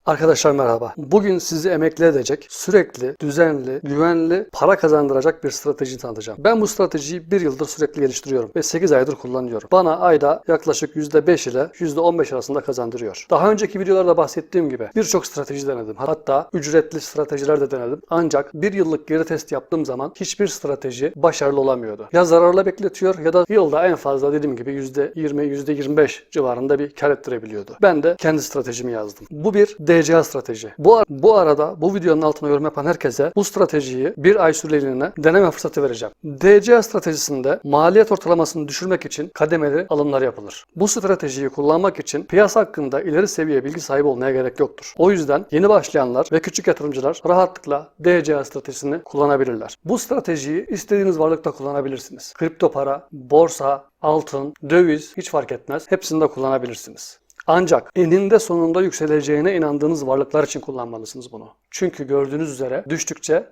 Arkadaşlar merhaba. Bugün sizi emekli edecek, sürekli, düzenli, güvenli para kazandıracak bir strateji tanıtacağım. Ben bu stratejiyi bir yıldır sürekli geliştiriyorum ve 8 aydır kullanıyorum. Bana ayda yaklaşık %5 ile %15 arasında kazandırıyor. Daha önceki videolarda bahsettiğim gibi birçok strateji denedim. Hatta ücretli stratejiler de denedim. Ancak bir yıllık geri test yaptığım zaman hiçbir strateji başarılı olamıyordu. Ya zararla bekletiyor ya da yılda en fazla dediğim gibi %20, %25 civarında bir kar ettirebiliyordu. Ben de kendi stratejimi yazdım. Bu bir DCA strateji. Bu arada bu videonun altına yorum yapan herkese bu stratejiyi bir ay süreliğine deneme fırsatı vereceğim. DCA stratejisinde maliyet ortalamasını düşürmek için kademeli alımlar yapılır. Bu stratejiyi kullanmak için piyasa hakkında ileri seviye bilgi sahibi olmaya gerek yoktur. O yüzden yeni başlayanlar ve küçük yatırımcılar rahatlıkla DCA stratejisini kullanabilirler. Bu stratejiyi istediğiniz varlıkta kullanabilirsiniz. Kripto para, borsa, altın, döviz hiç fark etmez. Hepsini de kullanabilirsiniz. Ancak eninde sonunda yükseleceğine inandığınız varlıklar için kullanmalısınız bunu. Çünkü gördüğünüz üzere düştükçe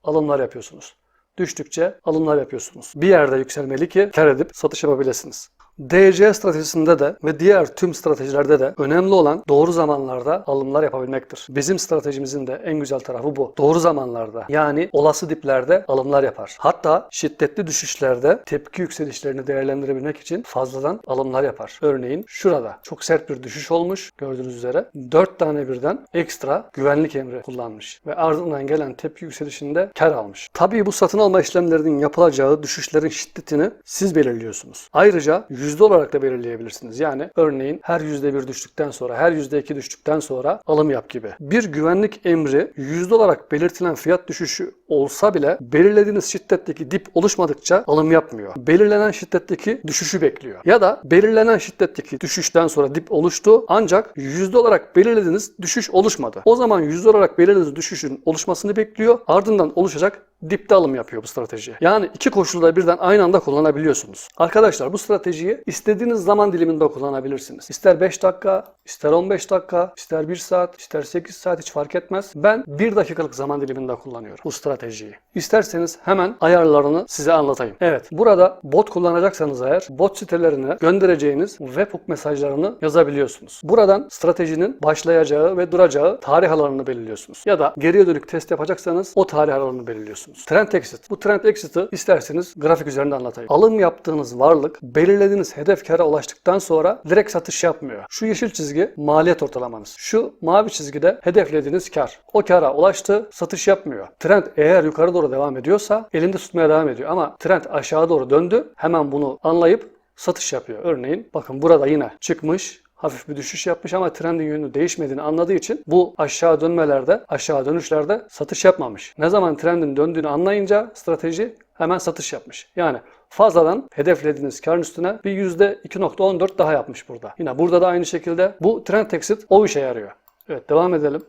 alımlar yapıyorsunuz. Düştükçe alımlar yapıyorsunuz. Bir yerde yükselmeli ki kar edip satış yapabilirsiniz. DCA stratejisinde de ve diğer tüm stratejilerde de önemli olan doğru zamanlarda alımlar yapabilmektir. Bizim stratejimizin de en güzel tarafı bu. Doğru zamanlarda yani olası diplerde alımlar yapar. Hatta şiddetli düşüşlerde tepki yükselişlerini değerlendirebilmek için fazladan alımlar yapar. Örneğin şurada çok sert bir düşüş olmuş gördüğünüz üzere 4 tane birden ekstra güvenlik emri kullanmış ve ardından gelen tepki yükselişinde kar almış. Tabii bu satın alma işlemlerinin yapılacağı düşüşlerin şiddetini siz belirliyorsunuz. Ayrıca yüzde olarak da belirleyebilirsiniz. Yani örneğin her %1 düştükten sonra, her %2 düştükten sonra alım yap gibi. Bir güvenlik emri yüzde olarak belirtilen fiyat düşüşü olsa bile belirlediğiniz şiddetteki dip oluşmadıkça alım yapmıyor. Belirlenen şiddetteki düşüşü bekliyor. Ya da belirlenen şiddetteki düşüşten sonra dip oluştu ancak yüzde olarak belirlediğiniz düşüş oluşmadı. O zaman yüzde olarak belirlediğiniz düşüşün oluşmasını bekliyor. Ardından oluşacak dipte alım yapıyor bu strateji. Yani iki koşulda birden aynı anda kullanabiliyorsunuz. Arkadaşlar bu stratejiyi istediğiniz zaman diliminde kullanabilirsiniz. İster 5 dakika, ister 15 dakika, ister 1 saat, ister 8 saat hiç fark etmez. Ben 1 dakikalık zaman diliminde kullanıyorum bu stratejiyi. İsterseniz hemen ayarlarını size anlatayım. Evet, burada bot kullanacaksanız eğer bot sitelerine göndereceğiniz webhook mesajlarını yazabiliyorsunuz. Buradan stratejinin başlayacağı ve duracağı tarih alanını belirliyorsunuz. Ya da geriye dönük test yapacaksanız o tarih alanını belirliyorsunuz. Trend exit. Bu trend exit'i isterseniz grafik üzerinde anlatayım. Alım yaptığınız varlık belirlediğiniz hedef kâra ulaştıktan sonra direkt satış yapmıyor. Şu yeşil çizgi maliyet ortalamanız. Şu mavi çizgide hedeflediğiniz kar. O kâra ulaştı, satış yapmıyor. Trend eğer yukarı doğru devam ediyorsa elinde tutmaya devam ediyor ama trend aşağı doğru döndü. Hemen bunu anlayıp satış yapıyor. Örneğin bakın burada yine çıkmış. Hafif bir düşüş yapmış ama trendin yönü değişmediğini anladığı için bu aşağı dönmelerde, aşağı dönüşlerde satış yapmamış. Ne zaman trendin döndüğünü anlayınca strateji hemen satış yapmış. Yani fazladan hedeflediğiniz karın üstüne bir %2.14 daha yapmış burada. Yine burada da aynı şekilde bu trend exit o işe yarıyor. Evet, devam edelim.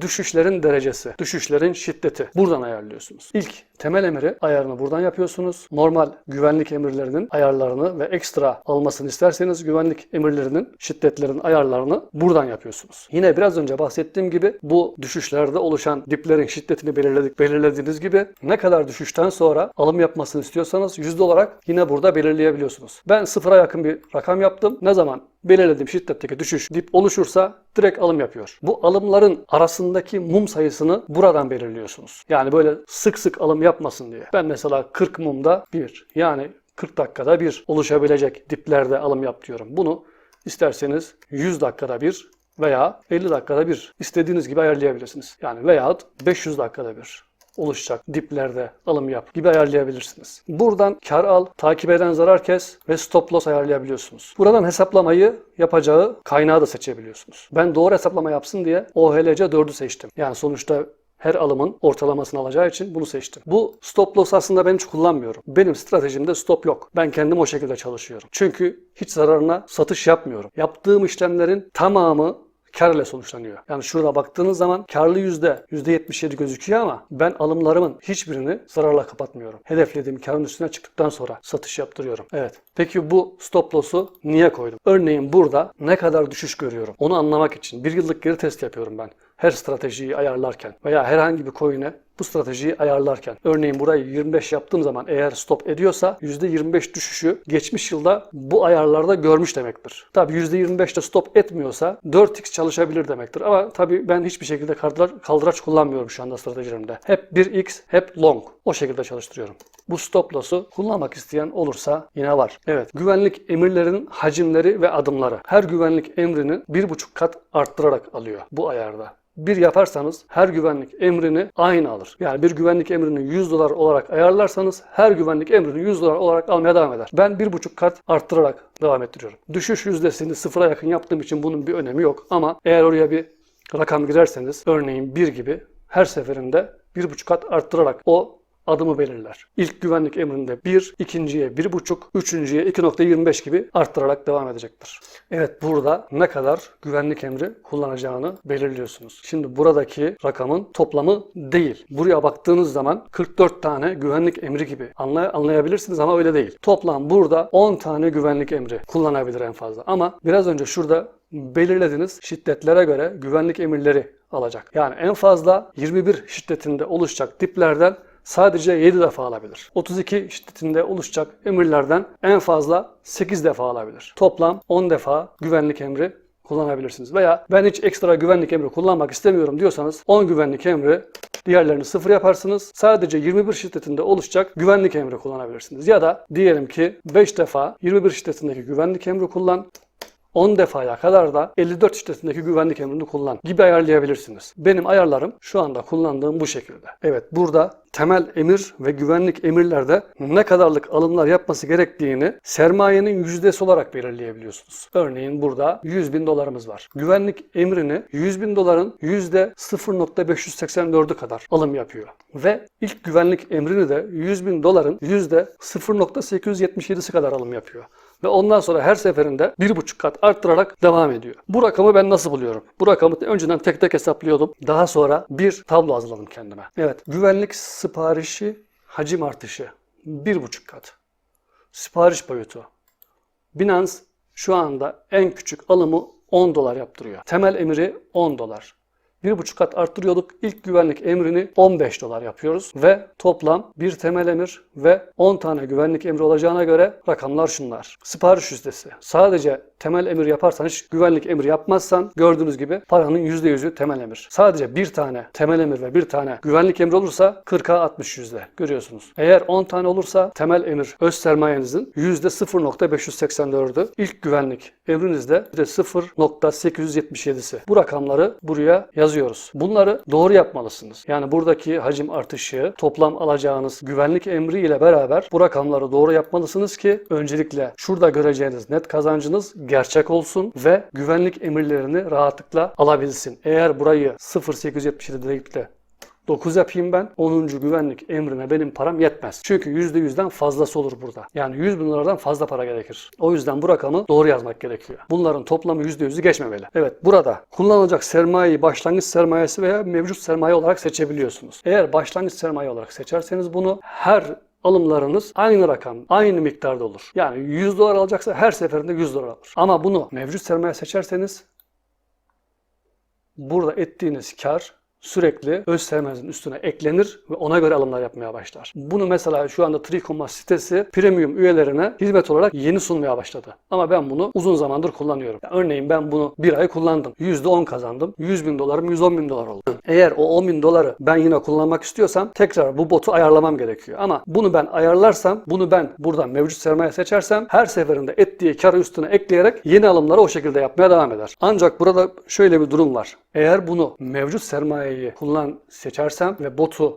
Düşüşlerin derecesi, düşüşlerin şiddeti buradan ayarlıyorsunuz. İlk temel emri ayarını buradan yapıyorsunuz. Normal güvenlik emirlerinin ayarlarını ve ekstra almasını isterseniz güvenlik emirlerinin şiddetlerin ayarlarını buradan yapıyorsunuz. Yine biraz önce bahsettiğim gibi bu düşüşlerde oluşan diplerin şiddetini belirlediğiniz gibi ne kadar düşüşten sonra alım yapmasını istiyorsanız yüzde olarak yine burada belirleyebiliyorsunuz. Ben sıfıra yakın bir rakam yaptım. Ne zaman belirlediğim şiddetteki düşüş dip oluşursa direkt alım yapıyor. Bu alımların arasındaki mum sayısını buradan belirliyorsunuz. Yani böyle sık sık alım yapmasın diye. Ben mesela 40 mumda bir yani 40 dakikada bir oluşabilecek diplerde alım yap diyorum. Bunu isterseniz 100 dakikada bir veya 50 dakikada bir istediğiniz gibi ayarlayabilirsiniz. Yani veyahut 500 dakikada bir oluşacak diplerde alım yap gibi ayarlayabilirsiniz. Buradan kar al, takip eden zarar kes ve stop loss ayarlayabiliyorsunuz. Buradan hesaplamayı yapacağı kaynağı da seçebiliyorsunuz. Ben doğru hesaplama yapsın diye OHLC 4'ü seçtim. Yani sonuçta her alımın ortalamasını alacağı için bunu seçtim. Bu stop loss aslında ben hiç kullanmıyorum. Benim stratejimde stop yok. Ben kendim o şekilde çalışıyorum. Çünkü hiç zararına satış yapmıyorum. Yaptığım işlemlerin tamamı kar ile sonuçlanıyor. Yani şurada baktığınız zaman karlı %77 gözüküyor ama ben alımlarımın hiçbirini zararla kapatmıyorum. Hedeflediğim karın üstüne çıktıktan sonra satış yaptırıyorum. Evet. Peki bu stop loss'u niye koydum? Örneğin burada ne kadar düşüş görüyorum? Onu anlamak için bir yıllık geri test yapıyorum ben. Her stratejiyi ayarlarken veya herhangi bir coin'e Bu stratejiyi ayarlarken. Örneğin burayı 25 yaptığım zaman eğer stop ediyorsa %25 düşüşü geçmiş yılda bu ayarlarda görmüş demektir. Tabi %25'te stop etmiyorsa 4x çalışabilir demektir. Ama tabi ben hiçbir şekilde kaldıraç kullanmıyorum şu anda stratejilerimde. Hep 1x, hep long. O şekilde çalıştırıyorum. Bu stop loss'u kullanmak isteyen olursa yine var. Evet, güvenlik emirlerinin hacimleri ve adımları. Her güvenlik emrini 1,5 kat arttırarak alıyor bu ayarda. Bir yaparsanız her güvenlik emrini aynı alır. Yani bir güvenlik emrini 100 dolar olarak ayarlarsanız her güvenlik emrini 100 dolar olarak almaya devam eder. Ben 1,5 kat arttırarak devam ettiriyorum. Düşüş yüzdesini sıfıra yakın yaptığım için bunun bir önemi yok. Ama eğer oraya bir rakam girerseniz, örneğin 1 gibi, her seferinde 1,5 kat arttırarak o adımı belirler. İlk güvenlik emrinde 1, ikinciye 1,5, üçüncüye 2,25 gibi arttırarak devam edecektir. Evet, burada ne kadar güvenlik emri kullanacağını belirliyorsunuz. Şimdi buradaki rakamın toplamı değil. Buraya baktığınız zaman 44 tane güvenlik emri gibi anlayabilirsiniz ama öyle değil. Toplam burada 10 tane güvenlik emri kullanabilir en fazla. Ama biraz önce şurada belirlediğiniz şiddetlere göre güvenlik emirleri alacak. Yani en fazla 21 şiddetinde oluşacak diplerden sadece 7 defa alabilir. 32 şiddetinde oluşacak emirlerden en fazla 8 defa alabilir. Toplam 10 defa güvenlik emri kullanabilirsiniz. Veya ben hiç ekstra güvenlik emri kullanmak istemiyorum diyorsanız 10 güvenlik emri, diğerlerini 0 yaparsınız. Sadece 21 şiddetinde oluşacak güvenlik emri kullanabilirsiniz. Ya da diyelim ki 5 defa 21 şiddetindeki güvenlik emri kullan. 10 defaya kadar da 54 şiddetindeki güvenlik emrini kullan gibi ayarlayabilirsiniz. Benim ayarlarım şu anda kullandığım bu şekilde. Evet, burada temel emir ve güvenlik emirlerde ne kadarlık alımlar yapması gerektiğini sermayenin yüzdesi olarak belirleyebiliyorsunuz. Örneğin burada 100.000 dolarımız var. Güvenlik emrini 100.000 doların %0,584'ü kadar alım yapıyor. Ve ilk güvenlik emrini de 100.000 doların %0,877'si kadar alım yapıyor. Ve ondan sonra her seferinde 1,5 kat arttırarak devam ediyor. Bu rakamı ben nasıl buluyorum? Bu rakamı önceden tek tek hesaplıyordum. Daha sonra bir tablo hazırladım kendime. Evet, güvenlik siparişi hacim artışı 1,5 kat. Sipariş boyutu. Binance şu anda en küçük alımı 10 dolar yaptırıyor. Temel emiri 10 dolar. 1,5 kat arttırıyorduk. İlk güvenlik emrini 15 dolar yapıyoruz ve toplam bir temel emir ve 10 tane güvenlik emri olacağına göre rakamlar şunlar. Sipariş yüzdesi. Sadece temel emir yaparsan, hiç güvenlik emri yapmazsan gördüğünüz gibi paranın %100'ü temel emir. Sadece bir tane temel emir ve bir tane güvenlik emri olursa 40'a 60 yüzde görüyorsunuz. Eğer 10 tane olursa temel emir öz sermayenizin %0,584'ü, ilk güvenlik emrinizde %0,877'si. Bu rakamları buraya yazıyoruz. Bunları doğru yapmalısınız. Yani buradaki hacim artışı, toplam alacağınız güvenlik emri ile beraber bu rakamları doğru yapmalısınız ki öncelikle şurada göreceğiniz net kazancınız gerçek olsun ve güvenlik emirlerini rahatlıkla alabilsin. Eğer burayı 0,877 deyip de 9 yapayım ben, 10. güvenlik emrine benim param yetmez. Çünkü %100'den fazlası olur burada. Yani 100.000 dolardan fazla para gerekir. O yüzden bu rakamı doğru yazmak gerekiyor. Bunların toplamı %100'ü geçmemeli. Evet, burada kullanılacak sermayeyi başlangıç sermayesi veya mevcut sermaye olarak seçebiliyorsunuz. Eğer başlangıç sermaye olarak seçerseniz bunu her alımlarınız aynı rakam, aynı miktarda olur. Yani 100 dolar alacaksa her seferinde 100 dolar alır. Ama bunu mevcut sermaye seçerseniz burada ettiğiniz kar sürekli öz sermayenizin üstüne eklenir ve ona göre alımlar yapmaya başlar. Bunu mesela şu anda Tricommas sitesi premium üyelerine hizmet olarak yeni sunmaya başladı. Ama ben bunu uzun zamandır kullanıyorum. Yani örneğin ben bunu bir ay kullandım. %10 kazandım. 100.000 dolarım 110.000 dolar oldu. Eğer o 10.000 doları ben yine kullanmak istiyorsam tekrar bu botu ayarlamam gerekiyor. Ama bunu ben ayarlarsam, bunu ben buradan mevcut sermaye seçersem her seferinde ettiği karı üstüne ekleyerek yeni alımları o şekilde yapmaya devam eder. Ancak burada şöyle bir durum var. Eğer bunu mevcut sermayeyi seçersem ve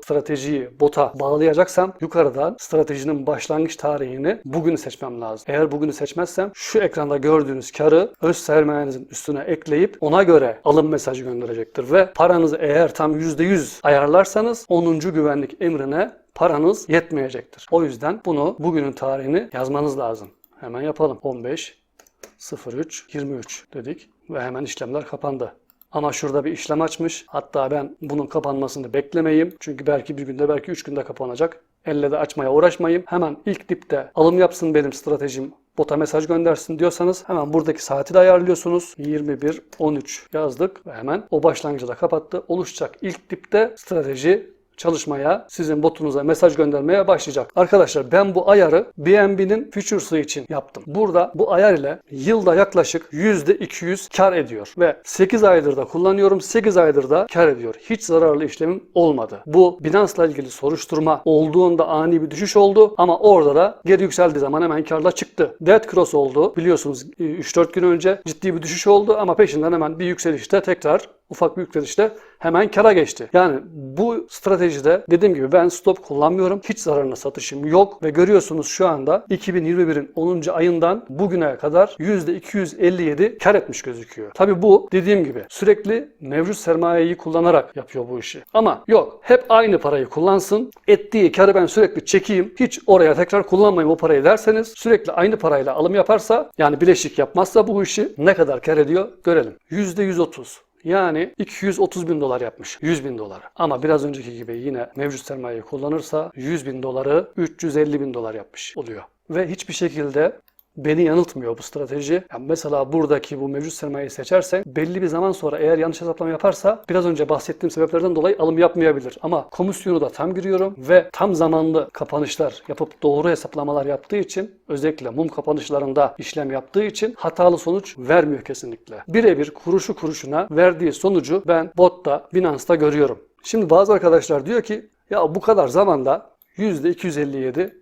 stratejiyi bota bağlayacaksam yukarıdan stratejinin başlangıç tarihini bugünü seçmem lazım. Eğer bugünü seçmezsem şu ekranda gördüğünüz karı öz sermayenizin üstüne ekleyip ona göre alım mesajı gönderecektir ve paranızı eğer tam %100 ayarlarsanız 10. güvenlik emrine paranız yetmeyecektir. O yüzden bunu bugünün tarihini yazmanız lazım. Hemen yapalım. 15.03.23 dedik ve hemen işlemler kapandı. Ama şurada bir işlem açmış. Hatta ben bunun kapanmasını beklemeyeyim. Çünkü belki bir günde, belki 3 günde kapanacak. Elle de açmaya uğraşmayayım. Hemen ilk dipte alım yapsın benim stratejim, bota mesaj göndersin diyorsanız hemen buradaki saati de ayarlıyorsunuz. 21.13 yazdık ve hemen o başlangıcı da kapattı. Oluşacak ilk dipte strateji çalışmaya, sizin botunuza mesaj göndermeye başlayacak. Arkadaşlar ben bu ayarı BNB'nin futures'ı için yaptım. Burada bu ayar ile yılda yaklaşık %200 kar ediyor ve 8 aydır da kullanıyorum. 8 aydır da kar ediyor. Hiç zararlı işlemim olmadı. Bu Binance'la ilgili soruşturma olduğunda ani bir düşüş oldu ama orada da geri yükseldiği zaman hemen karla çıktı. Dead Cross oldu. Biliyorsunuz 3-4 gün önce ciddi bir düşüş oldu ama peşinden hemen bir yükselişte tekrar ufak bir yükselişte hemen kara geçti. Yani bu stratejide dediğim gibi ben stop kullanmıyorum. Hiç zararına satışım yok ve görüyorsunuz şu anda 2021'in 10. ayından bugüne kadar %257 kar etmiş gözüküyor. Tabi bu dediğim gibi sürekli mevcut sermayeyi kullanarak yapıyor bu işi. Ama yok, hep aynı parayı kullansın. Ettiği karı ben sürekli çekeyim. Hiç oraya tekrar kullanmayayım o parayı derseniz, sürekli aynı parayla alım yaparsa, yani bileşik yapmazsa bu işi ne kadar kar ediyor görelim. %130. Yani 230 bin dolar yapmış. 100 bin dolar. Ama biraz önceki gibi yine mevcut sermayeyi kullanırsa 100 bin doları 350 bin dolar yapmış oluyor. Ve hiçbir şekilde beni yanıltmıyor bu strateji. Yani mesela buradaki bu mevcut sermayeyi seçersen belli bir zaman sonra eğer yanlış hesaplama yaparsa biraz önce bahsettiğim sebeplerden dolayı alım yapmayabilir. Ama komisyonu da tam giriyorum ve tam zamanlı kapanışlar yapıp doğru hesaplamalar yaptığı için, özellikle mum kapanışlarında işlem yaptığı için hatalı sonuç vermiyor kesinlikle. Birebir kuruşu kuruşuna verdiği sonucu ben botta, Binance'da görüyorum. Şimdi bazı arkadaşlar diyor ki ya bu kadar zamanda %257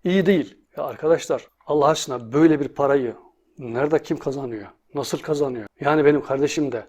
iyi değil. Ya arkadaşlar Allah aşkına böyle bir parayı nerede kim kazanıyor? Nasıl kazanıyor? Yani benim kardeşim de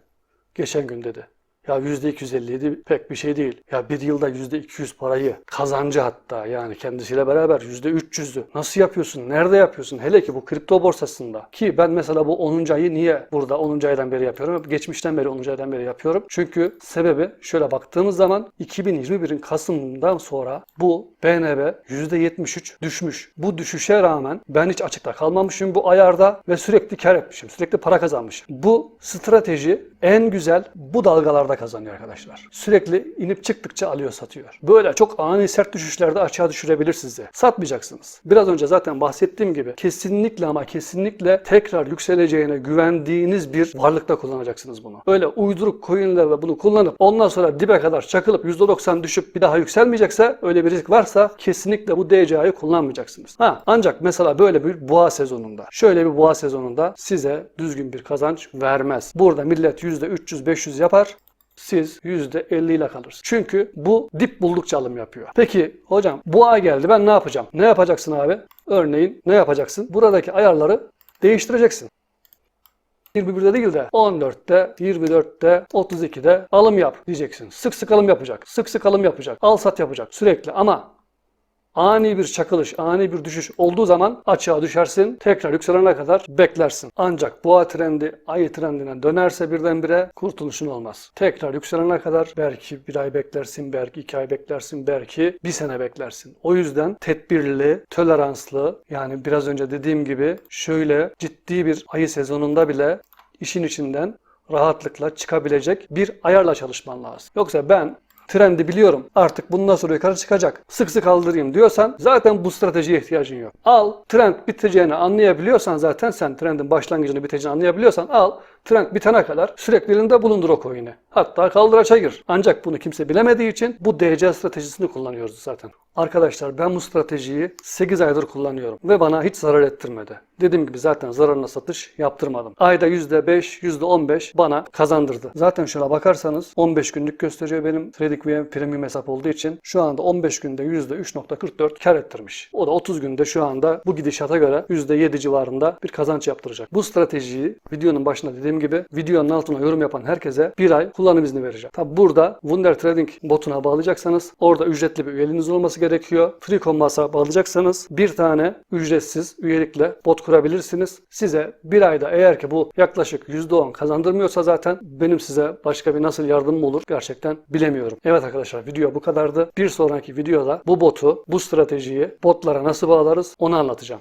geçen gün dedi. Ya %257 pek bir şey değil. Ya bir yılda %200 parayı kazancı, hatta yani kendisiyle beraber %300'ü. Nasıl yapıyorsun? Nerede yapıyorsun? Hele ki bu kripto borsasında. Ki ben mesela bu 10. ayı niye burada 10. aydan beri yapıyorum? Geçmişten beri 10. aydan beri yapıyorum. Çünkü sebebi şöyle baktığımız zaman 2021'in Kasım'dan sonra bu BNB %73 düşmüş. Bu düşüşe rağmen ben hiç açıkta kalmamışım bu ayarda ve sürekli kar etmişim. Sürekli para kazanmışım. Bu strateji en güzel bu dalgalarda kazanıyor arkadaşlar. Sürekli inip çıktıkça alıyor, satıyor. Böyle çok ani sert düşüşlerde aşağı düşürebilir sizi. Satmayacaksınız. Biraz önce zaten bahsettiğim gibi kesinlikle ama kesinlikle tekrar yükseleceğine güvendiğiniz bir varlıkta kullanacaksınız bunu. Öyle uyduruk coinlerle bunu kullanıp ondan sonra dibe kadar çakılıp %90 düşüp bir daha yükselmeyecekse, öyle bir risk varsa kesinlikle bu DCA'yı kullanmayacaksınız. Ancak mesela böyle bir boğa sezonunda, şöyle bir boğa sezonunda size düzgün bir kazanç vermez. Burada millet %300-500 yapar. Siz %50 ile kalırsınız. Çünkü bu dip buldukça alım yapıyor. Peki hocam boğa geldi, ben ne yapacağım? Ne yapacaksın abi? Örneğin ne yapacaksın? Buradaki ayarları değiştireceksin. 21'de değil de 14'te, 24'te, 32'de alım yap diyeceksin. Sık sık alım yapacak. Sık sık alım yapacak. Al sat yapacak sürekli, ama ani bir çakılış, ani bir düşüş olduğu zaman açığa düşersin. Tekrar yükselene kadar beklersin. Ancak boğa trendi ayı trendine dönerse birdenbire kurtuluşun olmaz. Tekrar yükselene kadar belki bir ay beklersin, belki 2 ay beklersin, belki bir sene beklersin. O yüzden tedbirli, toleranslı, yani biraz önce dediğim gibi şöyle ciddi bir ayı sezonunda bile işin içinden rahatlıkla çıkabilecek bir ayarla çalışman lazım. Yoksa ben trendi biliyorum, artık bundan sonra yukarı çıkacak, sık sık aldırayım diyorsan zaten bu stratejiye ihtiyacın yok. Al, trend biteceğini anlayabiliyorsan, zaten sen trendin başlangıcını biteceğini anlayabiliyorsan al, trend bitene kadar sürekli elinde bulundur o coin'i. Hatta kaldıraça gir. Ancak bunu kimse bilemediği için bu DC stratejisini kullanıyoruz zaten. Arkadaşlar ben bu stratejiyi 8 aydır kullanıyorum ve bana hiç zarar ettirmedi. Dediğim gibi zaten zararına satış yaptırmadım. Ayda %5, %15 bana kazandırdı. Zaten şuna bakarsanız 15 günlük gösteriyor benim TradingView Premium hesap olduğu için. Şu anda 15 günde %3.44 kar ettirmiş. O da 30 günde şu anda bu gidişata göre %7 civarında bir kazanç yaptıracak. Bu stratejiyi videonun başında dediğim gibi videonun altına yorum yapan herkese bir ay kullanım izni vereceğim. Tabi burada Wunder Trading botuna bağlayacaksanız orada ücretli bir üyeliğiniz olması gerekiyor. FreeCommBase'a bağlayacaksanız bir tane ücretsiz üyelikle bot kurabilirsiniz. Size bir ayda eğer ki bu yaklaşık %10 kazandırmıyorsa zaten benim size başka bir nasıl yardımım olur gerçekten bilemiyorum. Evet arkadaşlar, video bu kadardı. Bir sonraki videoda bu botu, bu stratejiyi botlara nasıl bağlarız onu anlatacağım.